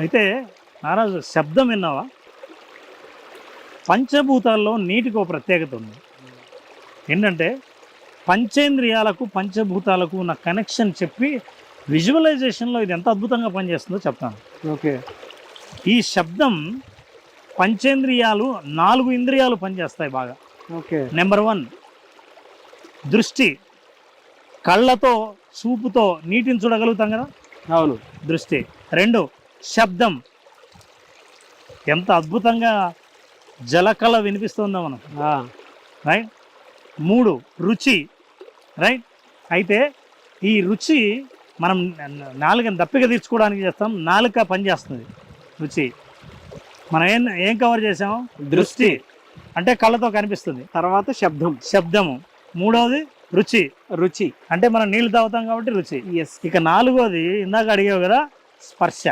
అయితే నారాజు శబ్దం విన్నావా? పంచభూతాల్లో నీటికి ఒక ప్రత్యేకత ఉంది. ఏంటంటే పంచేంద్రియాలకు పంచభూతాలకు ఉన్న కనెక్షన్ చెప్పి విజువలైజేషన్లో ఇది ఎంత అద్భుతంగా పనిచేస్తుందో చెప్తాను. ఓకే. ఈ శబ్దం పంచేంద్రియాలు 4 ఇంద్రియాలు పనిచేస్తాయి బాగా. ఓకే. నెంబర్ 1 దృష్టి. కళ్ళతో చూపుతో నీటిని చూడగలుగుతాం కదా, అవును. దృష్టి. 2 శబ్దం. ఎంత అద్భుతంగా జలకళ వినిపిస్తుందో మనం, రైట్. 3 రుచి, రైట్. అయితే ఈ రుచి మనం నాలుకని దప్పిక తీర్చుకోవడానికి చేస్తాం, నాలుక పనిచేస్తుంది. రుచి మనం ఏం కవర్ చేసాము? దృష్టి అంటే కళ్ళతో కనిపిస్తుంది. తర్వాత శబ్దం, శబ్దము. 3వది రుచి. రుచి అంటే మనం నీళ్లు తాగుతాం కాబట్టి రుచి. ఎస్. ఇక 4వది ఇందాక అడిగావు కదా, స్పర్శ.